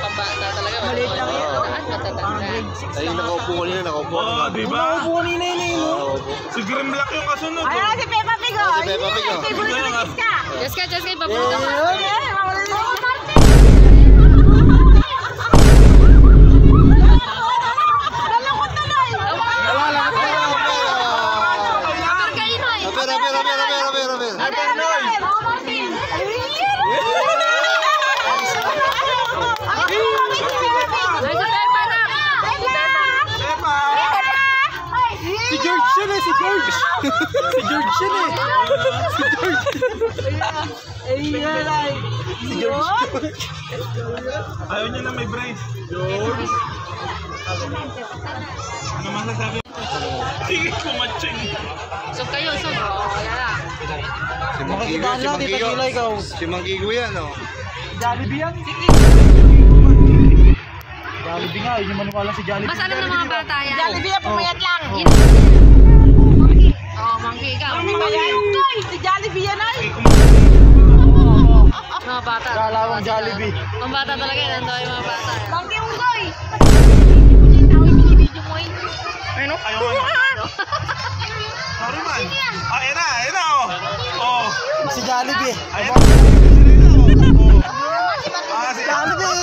Pambata talaga. Maliit lang yan. Matatanda. Ayun, nakaupo kanina, nakaupo. Oo, diba? Nakaupo kanina yun eh. Si Grimlock yung kasunod. Ayan, si Peppa Pig o. Si Peppa Pig o. Jessica. Jessica, papunta ka. Si George yun eh, si George. Si George yun eh. Si George. Si George. Ayaw niya na may brace. George. Ano masasabi? Sige, kumatching. So kayo, so wala lang. Si Mangkigo. Si Mangkigo yan o. Jollibee yan? Jollibee nga, yun yung maniwala si Jollibee. Mas alam ng mga bata yan. Jollibee yan, pumayat lang. Oo, monkey ka. Si Jollibee yan ay. Mga bata. Kalawang Jollibee. Mga bata talaga yan. Ando yung mga bata. Monkey Ugoy! Ayun o. Sorry man. Ayun na o. Oh. Si Jollibee. Ayun. Si Jollibee.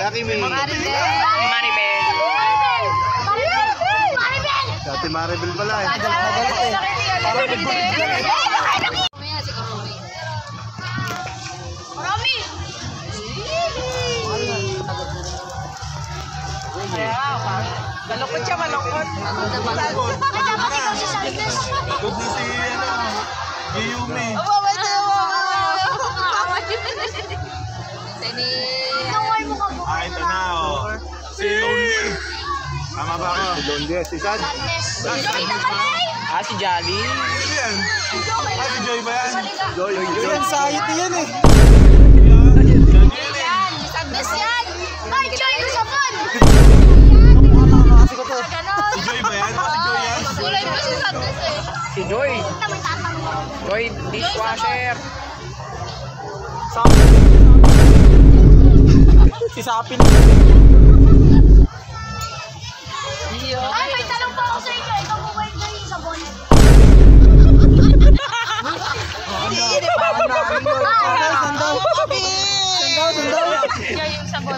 Lucky me. Maribel. Dati Maribel pala eh. Parang nagbulit lang eh. Mamaya si Karomi. Marami! Malungkot siya, malungkot. Good na si Giyumi. Ah, ito na o. Si Lonely. Tama ba ako? Si Lonely, si Sad. Si Jolly. Sino yan? Ah, si Joy ba yan? Joy. Yan, sayit yan eh. Sadness yan. Ay, Joy, sa fun. Kasi ko to. Si Joy ba yan? Si Joy yan? Kulay pa si Sadness eh. Si Joy. Joy, dishwasher. Si Sapin. Ay, may tanong pa ako sa inyo. Ikaw po ba yung sabon? Sandaw. Joy yung sabon.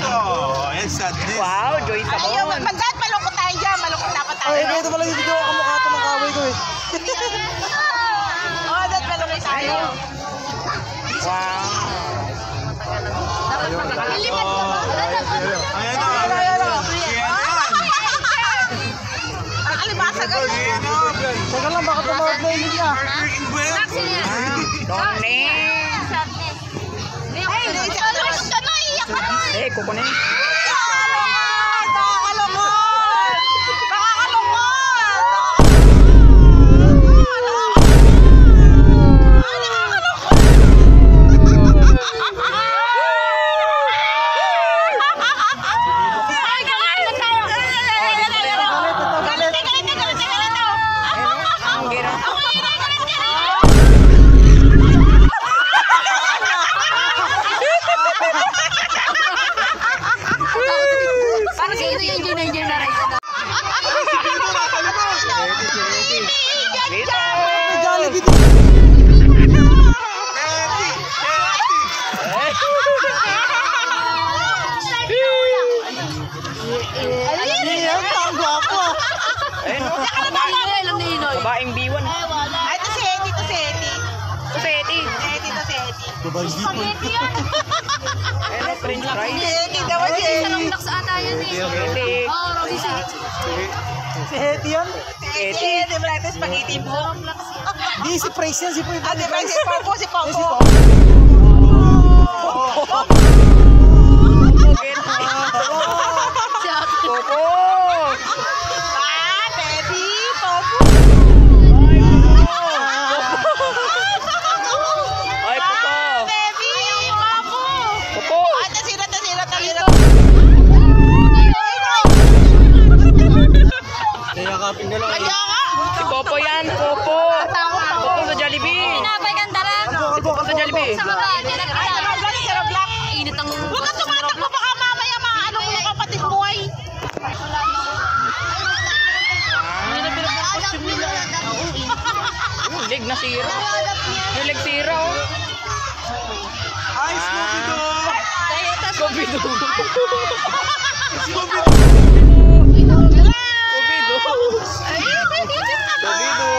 Oh, ayan, sadness. Wow, Joy Ayaw, magkat malungkot tayo dyan. Malungkot dapat tayo. Ay, ito pala yung video ka mukha ito ng kaway ko eh. Oo, dapat malungkot tayo. Wow. Ayan na. Alibasa ka. Teka lang, baka tumawag na yung niya. Sino yan? Donne. Sadness. Ay, iyak ka na, iyak ka na. Eh, kukunin. Babaeng B1. Ay, ito si Eddie, ito si Eddie. Ito si Eddie. Eddie, ito si Eddie. Babaeng B1. Spaghetti yan. Eddie daw si Sa Eddie. Roblox ata yan eh. Ete. Oo, Robby si Si Hetty yan? Si Eddie, Bratis, spaghetti mo. Di, si Praise yan. Si Praise. Ah, di ba si Popo, si Popo. Si Ate. Popo. Ah, Teddy, Popo. Ay, Popo. Teddy, Popo. Popo. Ah, tasira. Kaya kaping na lang. Kaya nga. Si Popo yan, Popo. Popo sa Jollibee. Tinapay kang dala. Si Popo sa Jollibee. Sa baba, Roblox, si Roblox. Init ang... Huwag ka tumatakbo, baka mamaya maano mo yung kapatid mo ay. Yung leg na sira. Yung leg sira, oh. Ay, Scooby-Doo! Scooby-Doo. Scooby-Doo! Scooby-Doo. Scooby-Doo.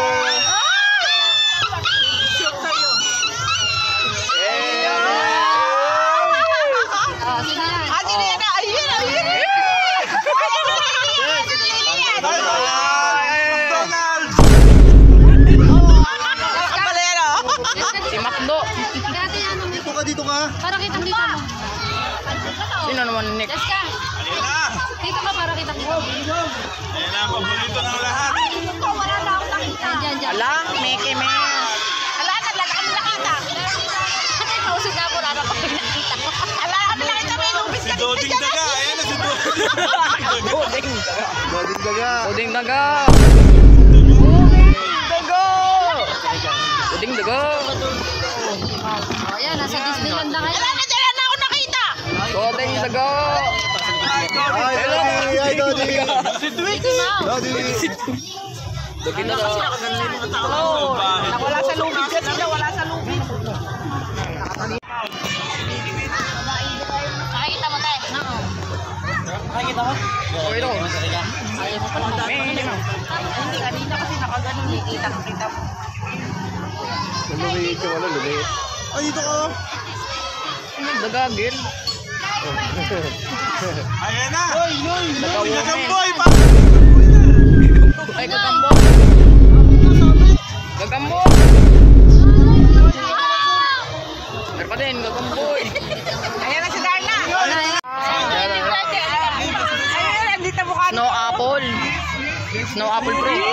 Ah, sino yan? Ah, sino yan? Ayun. McDonald's! Kabalero. Si Macdo. Dati yan. Dito ka, dito ka. Para kitang dito mo. Sino naman Nick? Yes ka. Ayan na! Dito ka para kitang dito. Ayan na, paborito ng lahat. Wala na akong nakita. Diyan. Ala, Mickey Mouse. Ala, naglalakad na nakita. Ate, kausap na po rara pag nakita ko. Ala, kami nakita may lubis Si ka Doding Daga! Ayan na si Doding! Boding. Doding daga. Boding daga. Daga. Boding daga. Oh, yan. Nasa Disneyland na kayo. Ala, nadala na ako nakita. Boding daga. Ay, Dodi. Ay, Dodi. Si Twix! Dodi. Boding daga. Wala sa lubis yan sila, wala sa lubis. Nakikita mo tayo. Oo. Nakikita mo? Oh, ito. Ayaw mo pa naman. Hindi na. Hindi, kanina kasi nakaganon, kita mo. Lumiit yung ano, lumiit. Ay, dito ka. Daga, girl. Ayan na! Daga, woman. Gagamboy! Ay, gagambo. Gagambo. Pero pa din, gagamboy. Ayan na si Darna. Ayun, nandito mukha. Snow apple. Snow apple fruit.